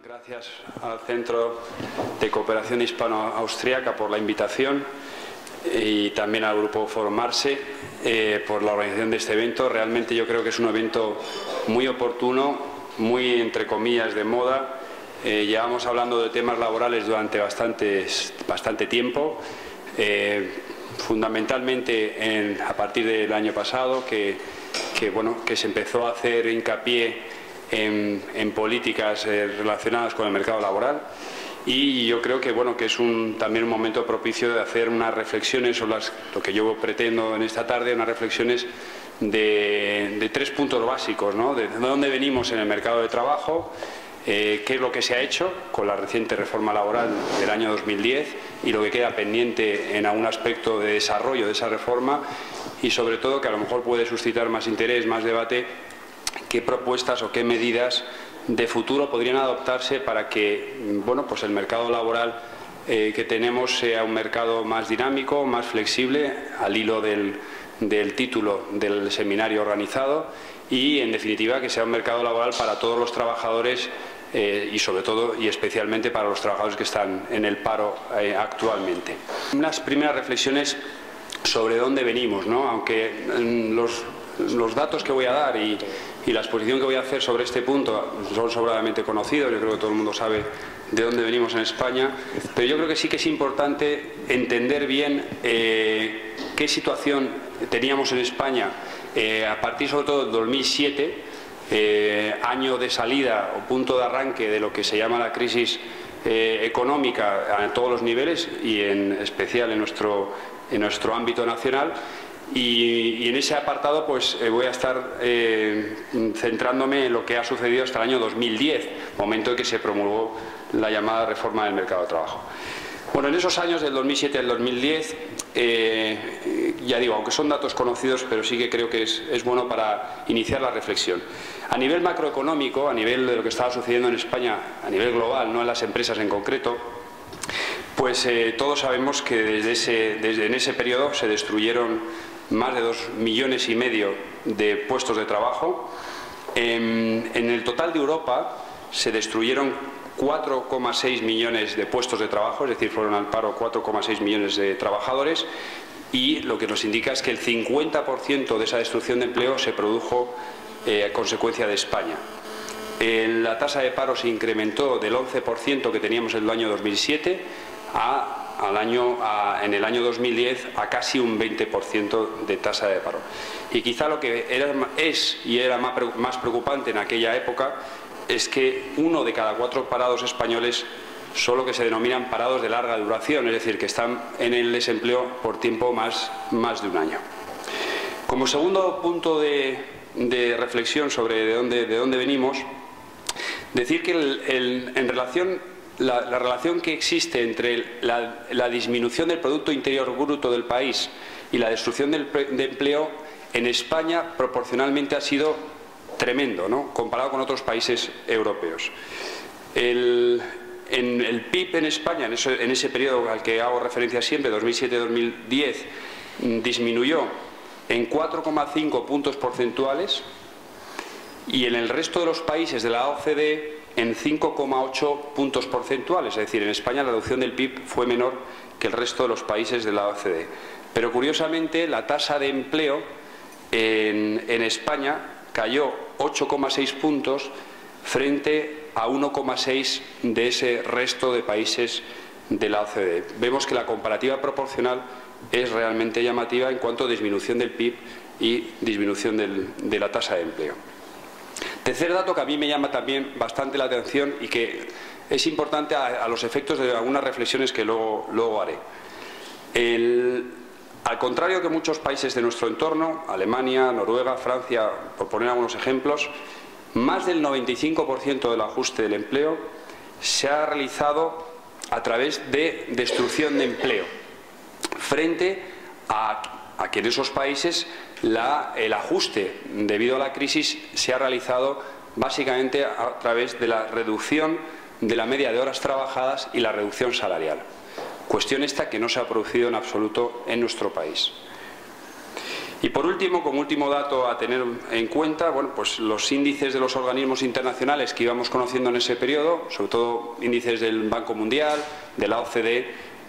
Gracias al Centro de Cooperación Hispano-Austriaca por la invitación y también al Grupo Foro Marse por la organización de este evento. Realmente yo creo que es un evento muy oportuno, muy entre comillas de moda. Llevamos hablando de temas laborales durante bastante tiempo, fundamentalmente a partir del año pasado que se empezó a hacer hincapié en políticas relacionadas con el mercado laboral, y yo creo que es también un momento propicio de hacer unas reflexiones sobre lo que yo pretendo en esta tarde, unas reflexiones de tres puntos básicos, ¿no? De dónde venimos en el mercado de trabajo, qué es lo que se ha hecho con la reciente reforma laboral del año 2010 y lo que queda pendiente en algún aspecto de desarrollo de esa reforma, y sobre todo, que a lo mejor puede suscitar más interés, más debate, qué propuestas o qué medidas de futuro podrían adoptarse para que el mercado laboral que tenemos sea un mercado más dinámico, más flexible, al hilo del título del seminario organizado, y en definitiva que sea un mercado laboral para todos los trabajadores y sobre todo y especialmente para los trabajadores que están en el paro actualmente. Unas primeras reflexiones sobre dónde venimos, ¿no? Aunque los datos que voy a dar y la exposición que voy a hacer sobre este punto son sobradamente conocidos. Yo creo que todo el mundo sabe de dónde venimos en España, pero yo creo que sí que es importante entender bien qué situación teníamos en España a partir sobre todo del 2007, año de salida o punto de arranque de lo que se llama la crisis económica a todos los niveles y en especial en nuestro ámbito nacional. Y en ese apartado voy a estar centrándome en lo que ha sucedido hasta el año 2010, momento en que se promulgó la llamada reforma del mercado de trabajo. En esos años del 2007 al 2010, ya digo, aunque son datos conocidos, pero sí que creo que es bueno para iniciar la reflexión. A nivel macroeconómico, a nivel de lo que estaba sucediendo en España, a nivel global, no en las empresas en concreto, todos sabemos que desde en ese periodo se destruyeron más de 2,5 millones de puestos de trabajo. En el total de Europa se destruyeron 4,6 millones de puestos de trabajo, es decir, fueron al paro 4,6 millones de trabajadores, y lo que nos indica es que el 50% de esa destrucción de empleo se produjo a consecuencia de España. La tasa de paro se incrementó del 11% que teníamos en el año 2007 en el año 2010 a casi un 20% de tasa de paro. Y quizá lo que era más preocupante en aquella época es que 1 de cada 4 parados españoles son lo que se denominan parados de larga duración, es decir, que están en el desempleo por tiempo más de un año. Como segundo punto de reflexión sobre de dónde venimos, decir que la relación que existe entre la disminución del Producto Interior Bruto del país y la destrucción de empleo en España proporcionalmente ha sido tremendo, ¿no?, comparado con otros países europeos. El PIB en España, en ese periodo al que hago referencia siempre, 2007-2010, disminuyó en 4,5 puntos porcentuales, y en el resto de los países de la OCDE en 5,8 puntos porcentuales. Es decir, en España la reducción del PIB fue menor que el resto de los países de la OCDE. Pero curiosamente la tasa de empleo en España cayó 8,6 puntos frente a 1,6 de ese resto de países de la OCDE. Vemos que la comparativa proporcional es realmente llamativa en cuanto a disminución del PIB y disminución de la tasa de empleo. Tercer dato que a mí me llama también bastante la atención y que es importante a los efectos de algunas reflexiones que luego haré. Al contrario que muchos países de nuestro entorno, Alemania, Noruega, Francia, por poner algunos ejemplos, más del 95% del ajuste del empleo se ha realizado a través de destrucción de empleo, frente a que en esos países el ajuste debido a la crisis se ha realizado básicamente a través de la reducción de la media de horas trabajadas y la reducción salarial. Cuestión esta que no se ha producido en absoluto en nuestro país. Y por último, como último dato a tener en cuenta, bueno, pues los índices de los organismos internacionales que íbamos conociendo en ese periodo, sobre todo índices del Banco Mundial, de la OCDE,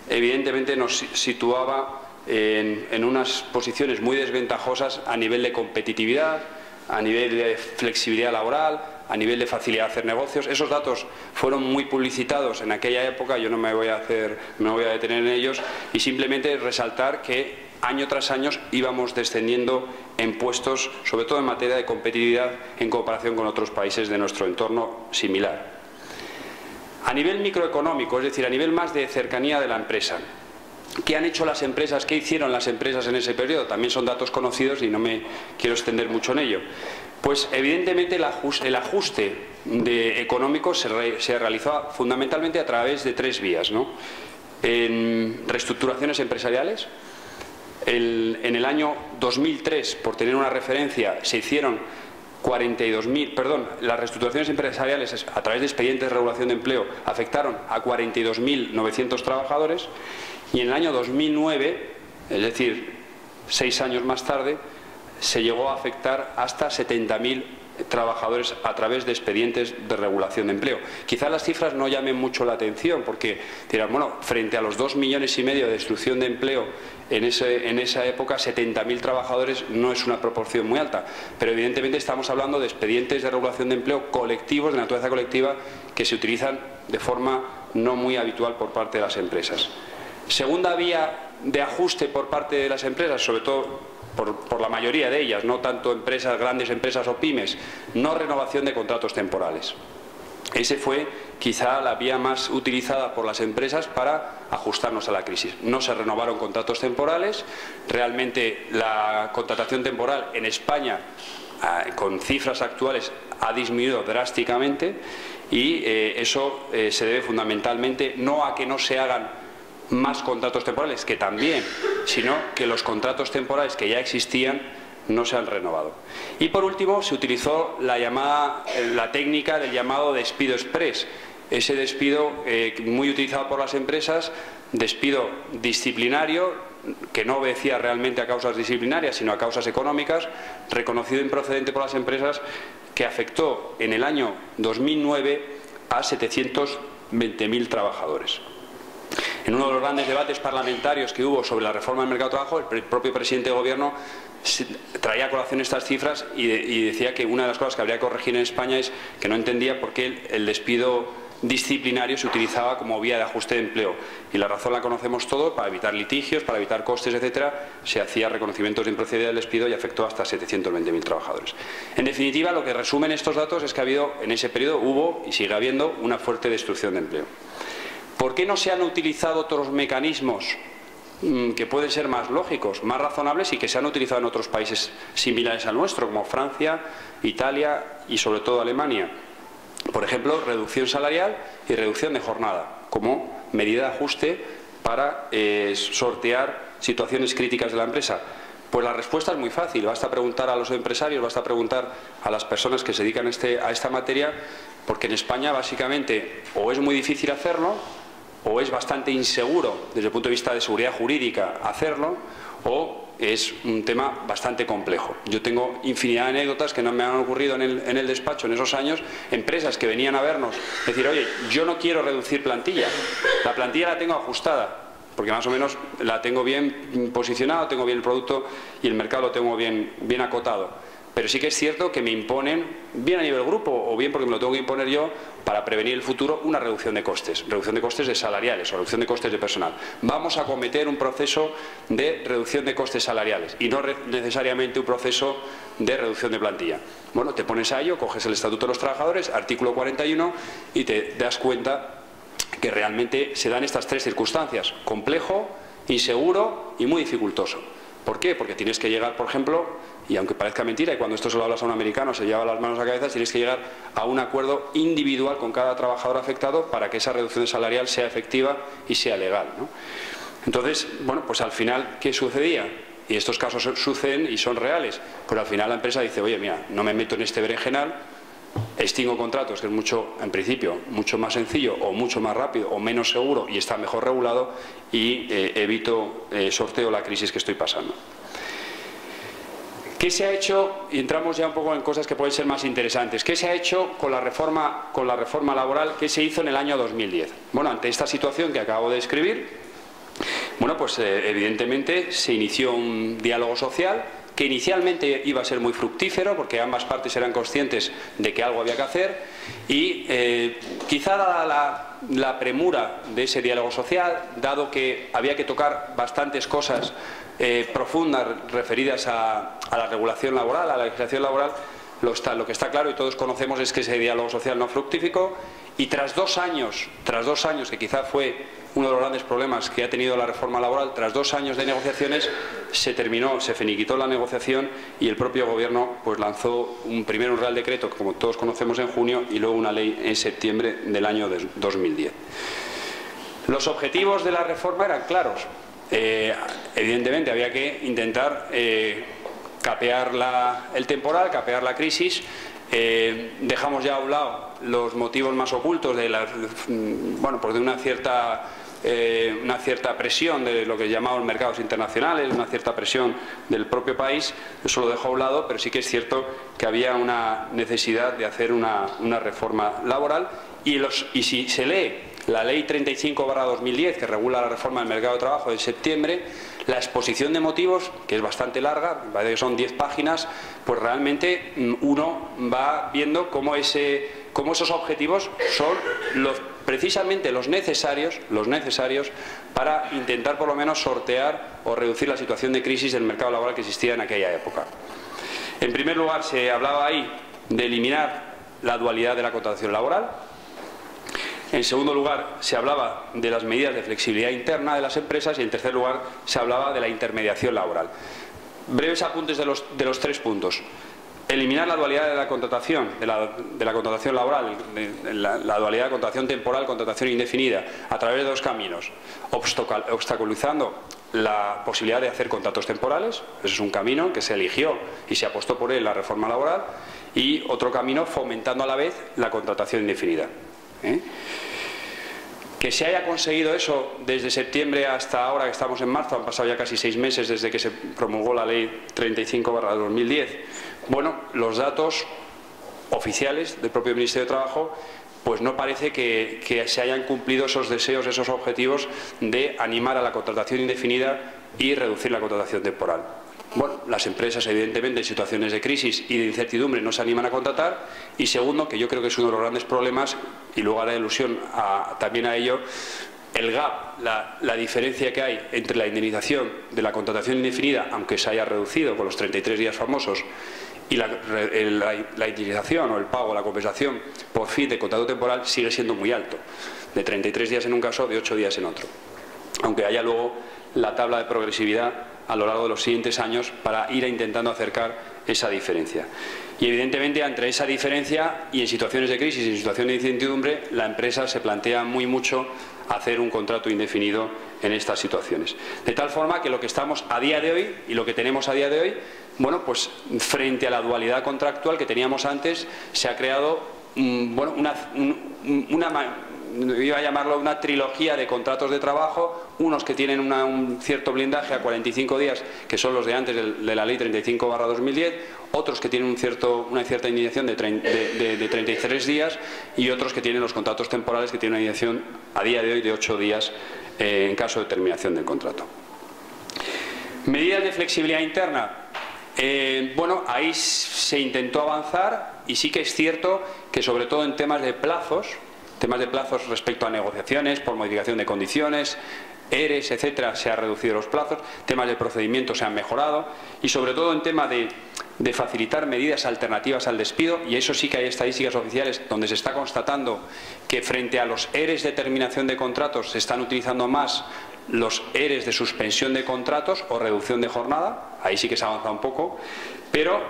evidentemente nos situaba en unas posiciones muy desventajosas a nivel de competitividad, a nivel de flexibilidad laboral, a nivel de facilidad de hacer negocios. Esos datos fueron muy publicitados en aquella época, yo no me voy a detener en ellos, y simplemente resaltar que año tras año íbamos descendiendo en puestos, sobre todo en materia de competitividad, en comparación con otros países de nuestro entorno similar. A nivel microeconómico, es decir, a nivel más de cercanía de la empresa, ¿qué han hecho las empresas? ¿Qué hicieron las empresas en ese periodo? También son datos conocidos y no me quiero extender mucho en ello. Pues evidentemente el ajuste económico se realizó fundamentalmente a través de tres vías, ¿no? En reestructuraciones empresariales. En el año 2003, por tener una referencia, se hicieron las reestructuraciones empresariales a través de expedientes de regulación de empleo afectaron a 42.900 trabajadores, y en el año 2009, es decir, 6 años más tarde, se llegó a afectar hasta 70.000 trabajadores a través de expedientes de regulación de empleo. Quizás las cifras no llamen mucho la atención porque dirán, bueno, frente a los 2,5 millones de destrucción de empleo en esa época, 70.000 trabajadores no es una proporción muy alta, pero evidentemente estamos hablando de expedientes de regulación de empleo colectivos, de naturaleza colectiva, que se utilizan de forma no muy habitual por parte de las empresas. Segunda vía de ajuste por parte de las empresas, sobre todo por la mayoría de ellas, no tanto empresas, grandes empresas o pymes, no renovación de contratos temporales. Ese fue quizá la vía más utilizada por las empresas para ajustarnos a la crisis. No se renovaron contratos temporales, realmente la contratación temporal en España, con cifras actuales, ha disminuido drásticamente, y eso se debe fundamentalmente no a que no se hagan más contratos temporales, que también, sino que los contratos temporales que ya existían no se han renovado. Y por último, se utilizó la técnica del llamado despido express, ese despido muy utilizado por las empresas, despido disciplinario, que no obedecía realmente a causas disciplinarias, sino a causas económicas, reconocido improcedente por las empresas, que afectó en el año 2009 a 720.000 trabajadores. En uno de los grandes debates parlamentarios que hubo sobre la reforma del mercado de trabajo, el propio presidente de Gobierno traía a colación estas cifras y decía que una de las cosas que habría que corregir en España es que no entendía por qué el despido disciplinario se utilizaba como vía de ajuste de empleo. Y la razón la conocemos todos: para evitar litigios, para evitar costes, etcétera, se hacía reconocimientos de improcedimiento del despido y afectó hasta 720.000 trabajadores. En definitiva, lo que resumen estos datos es que en ese periodo hubo y sigue habiendo una fuerte destrucción de empleo. ¿Por qué no se han utilizado otros mecanismos que pueden ser más lógicos, más razonables y que se han utilizado en otros países similares al nuestro, como Francia, Italia y sobre todo Alemania? Por ejemplo, reducción salarial y reducción de jornada como medida de ajuste para sortear situaciones críticas de la empresa. Pues la respuesta es muy fácil, basta preguntar a los empresarios, basta preguntar a las personas que se dedican a esta materia, porque en España básicamente o es muy difícil hacerlo, o es bastante inseguro desde el punto de vista de seguridad jurídica hacerlo, o es un tema bastante complejo. Yo tengo infinidad de anécdotas que no me han ocurrido en el despacho en esos años, empresas que venían a vernos, decir, oye, yo no quiero reducir plantilla, la plantilla la tengo ajustada, porque más o menos la tengo bien posicionada, tengo bien el producto y el mercado lo tengo bien acotado. Pero sí que es cierto que me imponen, bien a nivel grupo o bien porque me lo tengo que imponer yo, para prevenir el futuro, una reducción de costes de salariales o reducción de costes de personal. Vamos a acometer un proceso de reducción de costes salariales y no necesariamente un proceso de reducción de plantilla. Bueno, te pones a ello, coges el Estatuto de los Trabajadores, artículo 41, y te das cuenta que realmente se dan estas tres circunstancias: complejo, inseguro y muy dificultoso. ¿Por qué? Porque tienes que llegar, por ejemplo, y aunque parezca mentira, y cuando esto se lo hablas a un americano se lleva las manos a la cabeza, tienes que llegar a un acuerdo individual con cada trabajador afectado para que esa reducción salarial sea efectiva y sea legal, ¿no? Entonces, bueno, pues al final, ¿qué sucedía? Y estos casos suceden y son reales. Pues al final la empresa dice, oye, mira, no me meto en este berenjenal, extingo contratos, que es en principio, mucho más sencillo o mucho más rápido o menos seguro y está mejor regulado, y evito, sorteo la crisis que estoy pasando. ¿Qué se ha hecho? Y entramos ya un poco en cosas que pueden ser más interesantes. ¿Qué se ha hecho con la reforma laboral que se hizo en el año 2010? Bueno, ante esta situación que acabo de describir, bueno, pues evidentemente se inició un diálogo social que inicialmente iba a ser muy fructífero porque ambas partes eran conscientes de que algo había que hacer y quizá la premura de ese diálogo social, dado que había que tocar bastantes cosas profundas referidas a la regulación laboral, a la legislación laboral, lo que está claro y todos conocemos es que ese diálogo social no fructificó y tras dos años que quizá fue uno de los grandes problemas que ha tenido la reforma laboral, tras 2 años de negociaciones se finiquitó la negociación y el propio Gobierno pues lanzó primero un Real Decreto, como todos conocemos, en junio y luego una ley en septiembre del año 2010. Los objetivos de la reforma eran claros. Evidentemente había que intentar capear el temporal, capear la crisis. Dejamos ya a un lado los motivos más ocultos de pues de una cierta presión de lo que llamamos mercados internacionales, una cierta presión del propio país. Eso lo dejo a un lado, pero sí que es cierto que había una necesidad de hacer una reforma laboral y si se lee la Ley 35/2010 que regula la reforma del mercado de trabajo de septiembre, la exposición de motivos, que es bastante larga, me parece que son 10 páginas, pues realmente uno va viendo cómo esos objetivos son precisamente los necesarios para intentar por lo menos sortear o reducir la situación de crisis del mercado laboral que existía en aquella época. En primer lugar, se hablaba ahí de eliminar la dualidad de la contratación laboral. En segundo lugar, se hablaba de las medidas de flexibilidad interna de las empresas y en tercer lugar, se hablaba de la intermediación laboral. Breves apuntes de los 3 puntos. Eliminar la dualidad de la contratación, de la contratación laboral, la dualidad de contratación temporal, contratación indefinida, a través de 2 caminos. Obstaculizando la posibilidad de hacer contratos temporales, ese es un camino que se eligió y se apostó por él en la reforma laboral, y otro camino fomentando a la vez la contratación indefinida. Que se haya conseguido eso desde septiembre hasta ahora que estamos en marzo, han pasado ya casi 6 meses desde que se promulgó la Ley 35/2010. Bueno, los datos oficiales del propio Ministerio de Trabajo pues no parece que se hayan cumplido esos deseos, esos objetivos de animar a la contratación indefinida y reducir la contratación temporal. Bueno, las empresas evidentemente en situaciones de crisis y de incertidumbre no se animan a contratar y segundo, que yo creo que es uno de los grandes problemas y luego haré alusión también a ello, el gap, la diferencia que hay entre la indemnización de la contratación indefinida, aunque se haya reducido con los 33 días famosos, y la indemnización o el pago, la compensación por fin de contrato temporal sigue siendo muy alto, de 33 días en un caso, de 8 días en otro, aunque haya luego la tabla de progresividad a lo largo de los siguientes años para ir intentando acercar esa diferencia. Y evidentemente entre esa diferencia y en situaciones de crisis y en situaciones de incertidumbre la empresa se plantea mucho hacer un contrato indefinido en estas situaciones. De tal forma que lo que estamos a día de hoy y lo que tenemos a día de hoy, bueno, pues frente a la dualidad contractual que teníamos antes se ha creado iba a llamarlo una trilogía de contratos de trabajo, unos que tienen un cierto blindaje a 45 días, que son los de antes de la Ley 35/2010, otros que tienen una cierta indemnización de 33 días y otros que tienen los contratos temporales que tienen una indemnización a día de hoy de 8 días en caso de terminación del contrato. Medidas de flexibilidad interna. Bueno, ahí se intentó avanzar y sí que es cierto que sobre todo en temas de plazos respecto a negociaciones por modificación de condiciones, ERES, etcétera, se han reducido los plazos, temas de procedimiento se han mejorado y sobre todo en tema de facilitar medidas alternativas al despido, y eso sí que hay estadísticas oficiales donde se está constatando que frente a los ERES de terminación de contratos se están utilizando más los ERES de suspensión de contratos o reducción de jornada, ahí sí que se ha avanzado un poco, pero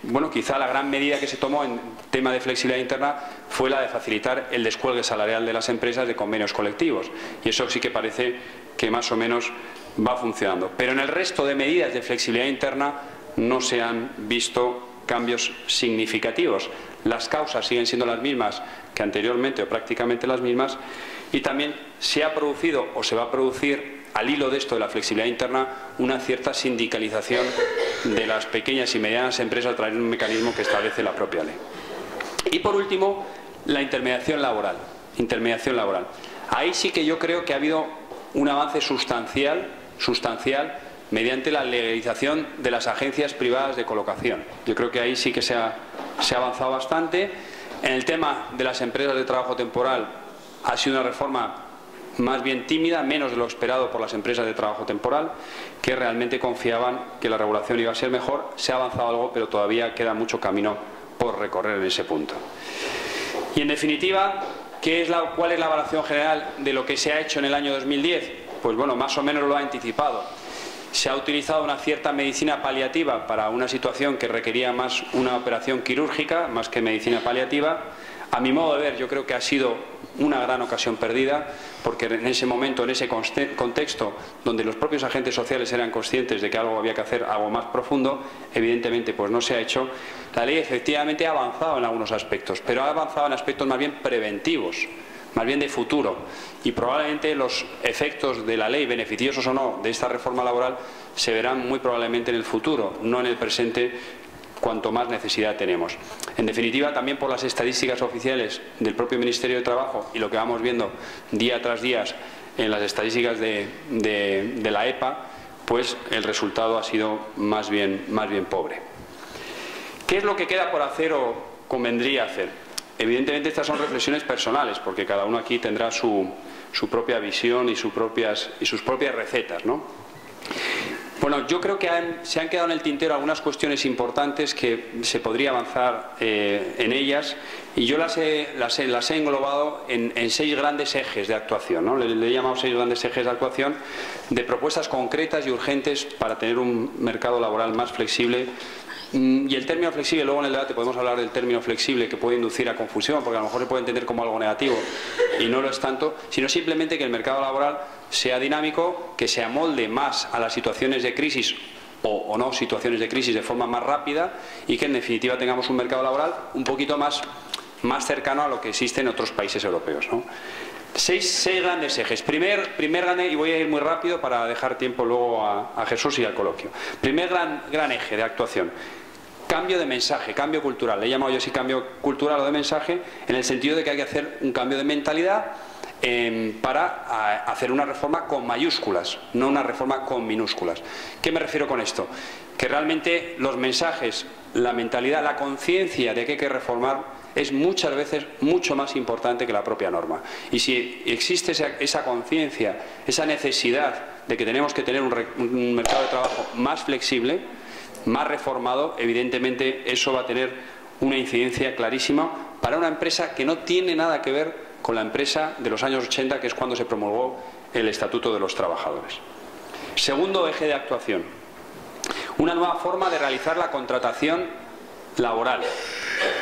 bueno, quizá la gran medida que se tomó en tema de flexibilidad interna fue la de facilitar el descuelgue salarial de las empresas de convenios colectivos, y eso sí que parece que más o menos va funcionando. Pero en el resto de medidas de flexibilidad interna no se han visto cambios significativos. Las causas siguen siendo las mismas que anteriormente o prácticamente las mismas, y también se ha producido o se va a producir al hilo de esto de la flexibilidad interna una cierta sindicalización de las pequeñas y medianas empresas a través de un mecanismo que establece la propia ley. Y por último, la intermediación laboral. Ahí sí que yo creo que ha habido un avance sustancial mediante la legalización de las agencias privadas de colocación. Yo creo que ahí sí que se ha avanzado bastante. En el tema de las empresas de trabajo temporal ha sido una reforma más bien tímida, menos de lo esperado por las empresas de trabajo temporal, que realmente confiaban que la regulación iba a ser mejor. Se ha avanzado algo, pero todavía queda mucho camino por recorrer en ese punto. Y en definitiva, ¿cuál es la evaluación general de lo que se ha hecho en el año 2010? Pues bueno, más o menos lo ha anticipado. Se ha utilizado una cierta medicina paliativa para una situación que requería más una operación quirúrgica, más que medicina paliativa. A mi modo de ver, yo creo que ha sido una gran ocasión perdida, porque en ese momento, en ese contexto donde los propios agentes sociales eran conscientes de que algo había que hacer, algo más profundo, evidentemente pues no se ha hecho. La ley efectivamente ha avanzado en algunos aspectos, pero ha avanzado en aspectos más bien preventivos, más bien de futuro, y probablemente los efectos de la ley, beneficiosos o no, de esta reforma laboral se verán muy probablemente en el futuro, no en el presente, cuanto más necesidad tenemos. En definitiva, también por las estadísticas oficiales del propio Ministerio de Trabajo y lo que vamos viendo día tras día en las estadísticas de la EPA, pues el resultado ha sido más bien pobre. ¿Qué es lo que queda por hacer o convendría hacer? Evidentemente estas son reflexiones personales, porque cada uno aquí tendrá su propia visión y sus propias recetas, ¿no? Bueno, yo creo que se han quedado en el tintero algunas cuestiones importantes que se podría avanzar en ellas, y yo las he englobado en 6 grandes ejes de actuación, ¿no? Le he llamado 6 grandes ejes de actuación de propuestas concretas y urgentes para tener un mercado laboral más flexible. Y el término flexible, luego en el debate podemos hablar del término flexible, que puede inducir a confusión, porque a lo mejor se puede entender como algo negativo y no lo es tanto, sino simplemente que el mercado laboral sea dinámico, que se amolde más a las situaciones de crisis o no situaciones de crisis de forma más rápida, y que en definitiva tengamos un mercado laboral un poquito más cercano a lo que existe en otros países europeos, ¿no? 6 grandes ejes. Primer grande, y voy a ir muy rápido para dejar tiempo luego a Jesús y al coloquio. Primer gran eje de actuación: cambio de mensaje, cambio cultural. Le he llamado yo así cambio cultural o de mensaje, en el sentido de que hay que hacer un cambio de mentalidad para hacer una reforma con mayúsculas, no una reforma con minúsculas. ¿Qué me refiero con esto? Que realmente los mensajes, la mentalidad, la conciencia de que hay que reformar es muchas veces mucho más importante que la propia norma. Y si existe esa conciencia, esa necesidad de que tenemos que tener un mercado de trabajo más flexible, más reformado, evidentemente eso va a tener una incidencia clarísima para una empresa que no tiene nada que ver con la empresa de los años 80, que es cuando se promulgó el Estatuto de los Trabajadores. Segundo eje de actuación: una nueva forma de realizar la contratación laboral,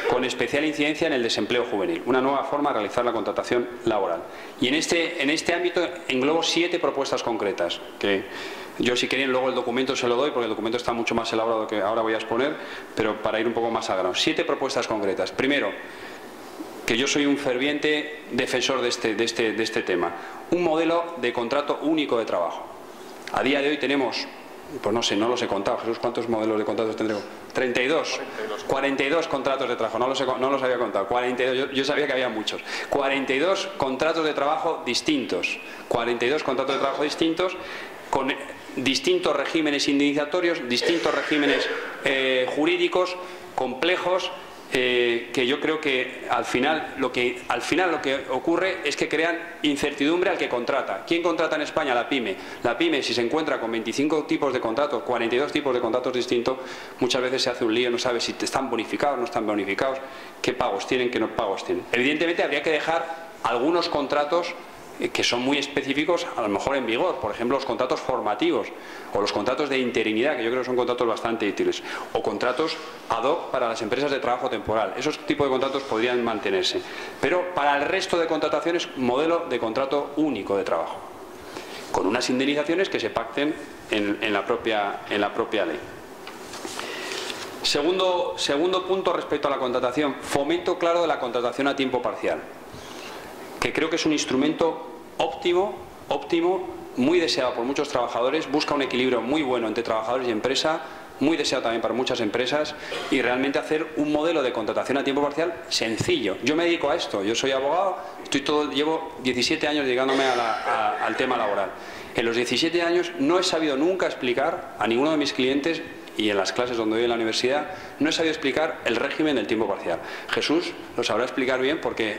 con especial incidencia en el desempleo juvenil. Una nueva forma de realizar la contratación laboral. Y en este ámbito englobo 7 propuestas concretas, que yo, si quieren, luego el documento se lo doy, porque el documento está mucho más elaborado que ahora voy a exponer, pero para ir un poco más al grano. 7 propuestas concretas. Primero, que yo soy un ferviente defensor de este tema: un modelo de contrato único de trabajo. A día de hoy tenemos, pues no sé, no los he contado. Jesús, ¿cuántos modelos de contratos tendremos? 32. 42 contratos de trabajo, no los había contado. 42, yo sabía que había muchos. 42 contratos de trabajo distintos. 42 contratos de trabajo distintos, con distintos regímenes indemnizatorios, distintos regímenes jurídicos complejos, que yo creo que al final lo que ocurre es que crean incertidumbre al que contrata. ¿Quién contrata en España? La PYME. La PYME, si se encuentra con 25 tipos de contratos, 42 tipos de contratos distintos, muchas veces se hace un lío, no sabe si están bonificados, no están bonificados, qué pagos tienen, qué no pagos tienen. Evidentemente habría que dejar algunos contratos que son muy específicos, a lo mejor en vigor, por ejemplo los contratos formativos o los contratos de interinidad, que yo creo que son contratos bastante útiles, o contratos ad hoc para las empresas de trabajo temporal. Esos tipos de contratos podrían mantenerse, pero para el resto de contrataciones, modelo de contrato único de trabajo, con unas indemnizaciones que se pacten en la propia ley. Segundo punto respecto a la contratación: fomento claro de la contratación a tiempo parcial, que creo que es un instrumento óptimo, muy deseado por muchos trabajadores. Busca un equilibrio muy bueno entre trabajadores y empresa, muy deseado también por muchas empresas, y realmente hacer un modelo de contratación a tiempo parcial sencillo. Yo me dedico a esto, yo soy abogado, llevo 17 años dedicándome al tema laboral. En los 17 años no he sabido nunca explicar a ninguno de mis clientes, y en las clases donde doy en la universidad, no he sabido explicar el régimen del tiempo parcial. Jesús lo sabrá explicar bien porque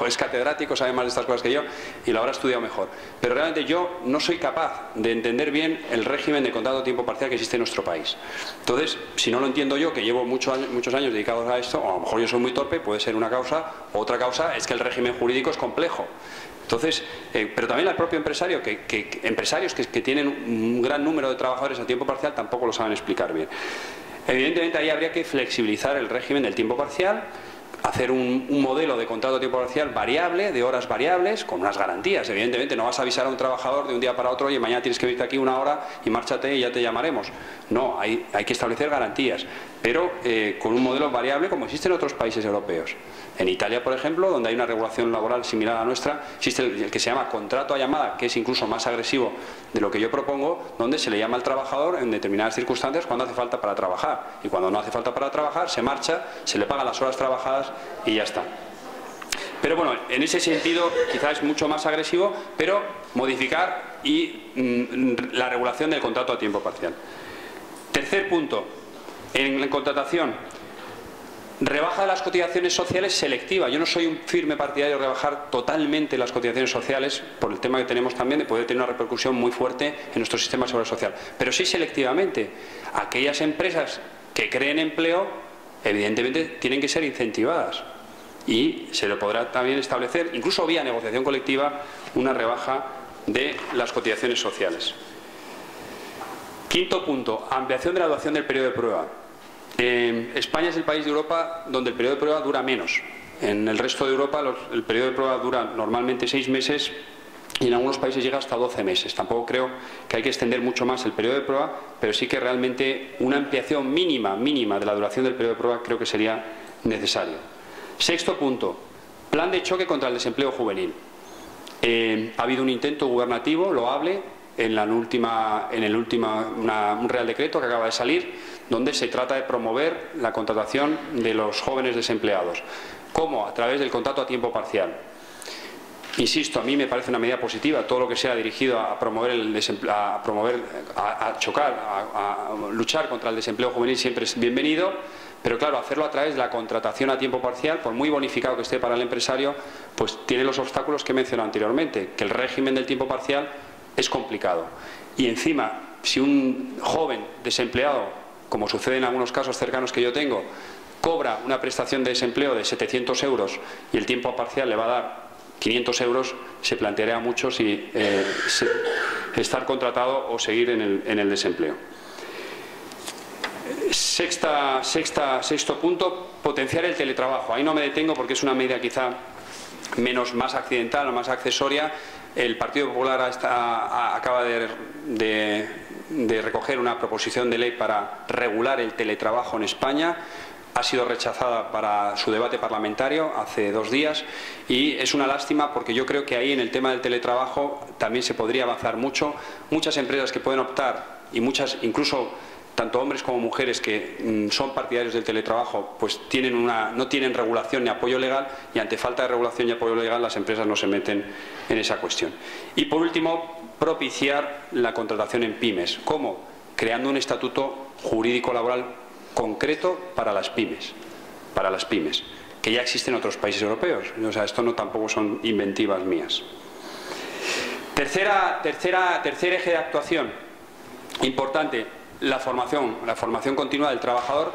es catedrático, sabe más de estas cosas que yo y lo habrá estudiado mejor. Pero realmente yo no soy capaz de entender bien el régimen de contrato a tiempo parcial que existe en nuestro país. Entonces, si no lo entiendo yo, que llevo muchos años dedicados a esto, o a lo mejor yo soy muy torpe, puede ser una causa, o otra causa es que el régimen jurídico es complejo. Entonces, pero también al propio empresario, empresarios que tienen un gran número de trabajadores a tiempo parcial tampoco lo saben explicar bien. Evidentemente ahí habría que flexibilizar el régimen del tiempo parcial, hacer un modelo de contrato a tiempo parcial variable, de horas variables, con unas garantías. Evidentemente no vas a avisar a un trabajador de un día para otro, oye, mañana tienes que venirte aquí una hora y márchate y ya te llamaremos. No, hay que establecer garantías, pero con un modelo variable como existe en otros países europeos. En Italia, por ejemplo, donde hay una regulación laboral similar a la nuestra, existe el que se llama contrato a llamada, que es incluso más agresivo de lo que yo propongo, donde se le llama al trabajador en determinadas circunstancias cuando hace falta para trabajar. Y cuando no hace falta para trabajar, se marcha, se le pagan las horas trabajadas y ya está. Pero bueno, en ese sentido quizás es mucho más agresivo, pero modificar la regulación del contrato a tiempo parcial. Tercer punto, en la contratación. Rebaja de las cotizaciones sociales selectiva. Yo no soy un firme partidario de rebajar totalmente las cotizaciones sociales por el tema que tenemos también de poder tener una repercusión muy fuerte en nuestro sistema de seguridad social. Pero sí selectivamente. Aquellas empresas que creen empleo, evidentemente tienen que ser incentivadas. Y se le podrá también establecer, incluso vía negociación colectiva, una rebaja de las cotizaciones sociales. Quinto punto, ampliación de la duración del periodo de prueba. España es el país de Europa donde el periodo de prueba dura menos. En el resto de Europa el periodo de prueba dura normalmente 6 meses y en algunos países llega hasta 12 meses. Tampoco creo que hay que extender mucho más el periodo de prueba, pero sí que realmente una ampliación mínima de la duración del periodo de prueba creo que sería necesario. Sexto punto, plan de choque contra el desempleo juvenil. Ha habido un intento gubernativo loable un Real Decreto que acaba de salir, donde se trata de promover la contratación de los jóvenes desempleados. ¿Cómo? A través del contrato a tiempo parcial. Insisto, a mí me parece una medida positiva, todo lo que sea dirigido a promover a luchar contra el desempleo juvenil siempre es bienvenido, pero claro, hacerlo a través de la contratación a tiempo parcial, por muy bonificado que esté para el empresario, pues tiene los obstáculos que he mencionado anteriormente, que el régimen del tiempo parcial es complicado. Y encima, si un joven desempleado, como sucede en algunos casos cercanos que yo tengo, cobra una prestación de desempleo de 700 euros y el tiempo parcial le va a dar 500 euros, se planteará mucho si estar contratado o seguir en el desempleo. Sexto punto, potenciar el teletrabajo. Ahí no me detengo porque es una medida quizá más accidental o más accesoria. El Partido Popular acaba de recoger una proposición de ley para regular el teletrabajo en España. Ha sido rechazada para su debate parlamentario hace 2 días y es una lástima porque yo creo que ahí en el tema del teletrabajo también se podría avanzar mucho. Muchas empresas que pueden optar y muchas, incluso tanto hombres como mujeres que son partidarios del teletrabajo, pues no tienen regulación ni apoyo legal y ante falta de regulación y apoyo legal las empresas no se meten en esa cuestión. Y por último, propiciar la contratación en pymes. ¿Cómo? Creando un estatuto jurídico laboral concreto para las pymes, que ya existen en otros países europeos. O sea, esto no tampoco son inventivas mías. Tercer eje de actuación importante, la formación continua del trabajador.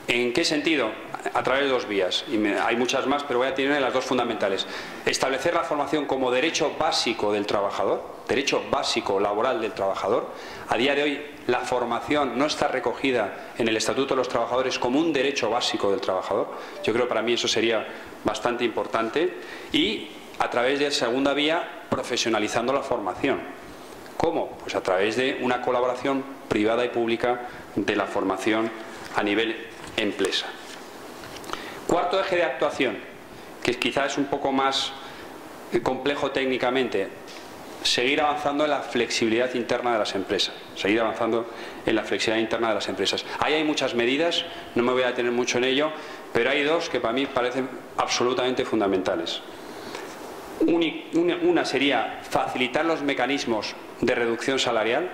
¿En qué sentido? A través de 2 vías. Hay muchas más, pero voy a tener las 2 fundamentales. Establecer la formación como derecho básico del trabajador, derecho básico laboral del trabajador. A día de hoy la formación no está recogida en el Estatuto de los Trabajadores como un derecho básico del trabajador. Yo creo que para mí eso sería bastante importante. Y a través de segunda vía, profesionalizando la formación. ¿Cómo? Pues a través de una colaboración privada y pública de la formación a nivel empresa. Cuarto eje de actuación, que quizás es un poco más complejo técnicamente, seguir avanzando en la flexibilidad interna de las empresas. Seguir avanzando en la flexibilidad interna de las empresas. Ahí hay muchas medidas, no me voy a detener mucho en ello, pero hay dos que para mí parecen absolutamente fundamentales. Una sería facilitar los mecanismos de reducción salarial,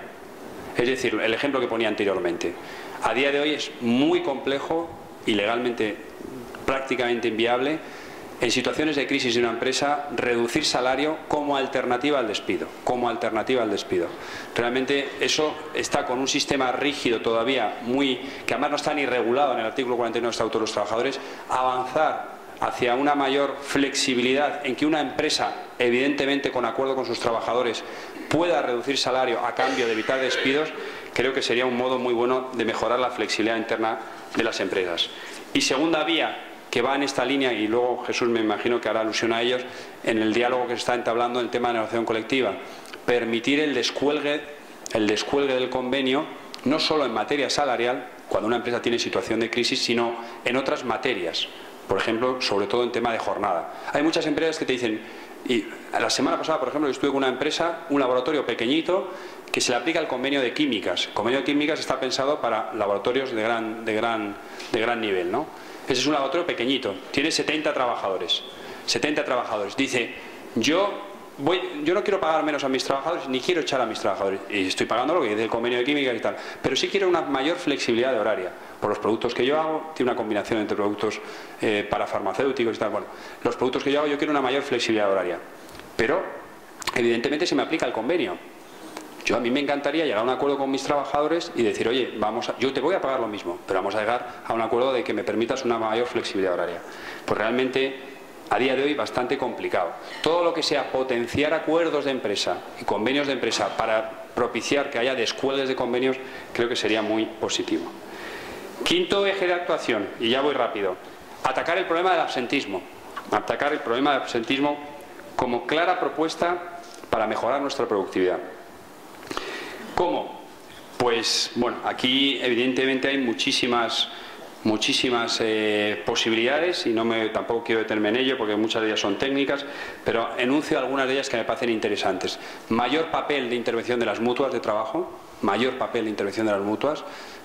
es decir, el ejemplo que ponía anteriormente. A día de hoy es muy complejo y legalmente prácticamente inviable, en situaciones de crisis de una empresa, reducir salario como alternativa al despido. Realmente eso está con un sistema rígido todavía, que además no está ni regulado en el artículo 49 del Estatuto de los Trabajadores. Avanzar hacia una mayor flexibilidad en que una empresa, evidentemente con acuerdo con sus trabajadores, pueda reducir salario a cambio de evitar despidos, creo que sería un modo muy bueno de mejorar la flexibilidad interna de las empresas. Y segunda vía, que va en esta línea, y luego Jesús me imagino que hará alusión a ellos, en el diálogo que se está entablando en el tema de negociación colectiva, permitir el descuelgue del convenio, no solo en materia salarial, cuando una empresa tiene situación de crisis, sino en otras materias. Por ejemplo, sobre todo en tema de jornada. Hay muchas empresas que te dicen, y la semana pasada, por ejemplo, yo estuve con una empresa, un laboratorio pequeñito, que se le aplica el convenio de químicas. El convenio de químicas está pensado para laboratorios de gran nivel, ¿no? Ese es un laboratorio pequeñito, tiene 70 trabajadores. Dice, yo no quiero pagar menos a mis trabajadores, ni quiero echar a mis trabajadores. Y estoy pagando lo que dice el convenio de químicas y tal. Pero sí quiero una mayor flexibilidad de horaria. Por los productos que yo hago, tiene una combinación entre productos para farmacéuticos y tal. Bueno, los productos que yo hago, yo quiero una mayor flexibilidad horaria. Pero, evidentemente, se me aplica el convenio. A mí me encantaría llegar a un acuerdo con mis trabajadores y decir, oye, yo te voy a pagar lo mismo, pero vamos a llegar a un acuerdo de que me permitas una mayor flexibilidad horaria. Pues realmente, a día de hoy, bastante complicado. Todo lo que sea potenciar acuerdos de empresa y convenios de empresa para propiciar que haya descuelgues de convenios, creo que sería muy positivo. Quinto eje de actuación, y ya voy rápido, atacar el problema del absentismo. Atacar el problema del absentismo como clara propuesta para mejorar nuestra productividad. ¿Cómo? Pues, bueno, aquí evidentemente hay muchísimas posibilidades y tampoco quiero detenerme en ello porque muchas de ellas son técnicas, pero enuncio algunas de ellas que me parecen interesantes. Mayor papel de intervención de las mutuas de trabajo,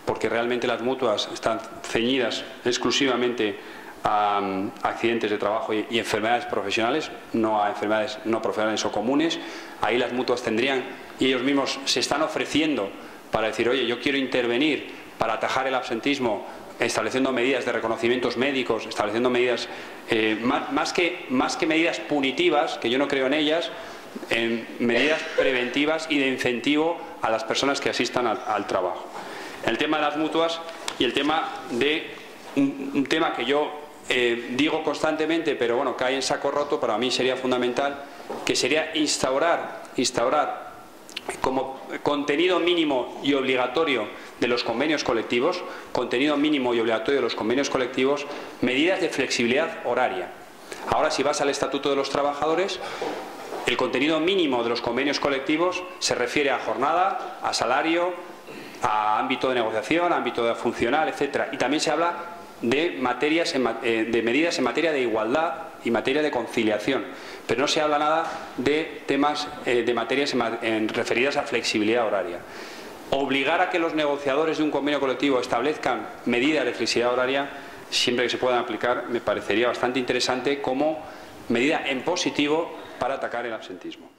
porque realmente las mutuas están ceñidas exclusivamente a accidentes de trabajo y enfermedades profesionales, no a enfermedades no profesionales o comunes. Ahí las mutuas tendrían, y ellos mismos se están ofreciendo para decir, oye, yo quiero intervenir para atajar el absentismo, estableciendo medidas de reconocimientos médicos, estableciendo medidas, más que medidas punitivas, que yo no creo en ellas, en medidas preventivas y de incentivo a las personas que asistan al trabajo. El tema de las mutuas y el tema de un tema que yo digo constantemente, pero bueno, cae en saco roto, para mí sería fundamental, que sería instaurar como contenido mínimo y obligatorio de los convenios colectivos, medidas de flexibilidad horaria. Ahora, si vas al Estatuto de los Trabajadores, el contenido mínimo de los convenios colectivos se refiere a jornada, a salario, a ámbito de negociación, a ámbito funcional, etcétera. Y también se habla de medidas en materia de igualdad y materia de conciliación, pero no se habla nada de temas de materias referidas a flexibilidad horaria. Obligar a que los negociadores de un convenio colectivo establezcan medidas de flexibilidad horaria, siempre que se puedan aplicar, me parecería bastante interesante como medida en positivo para atacar el absentismo.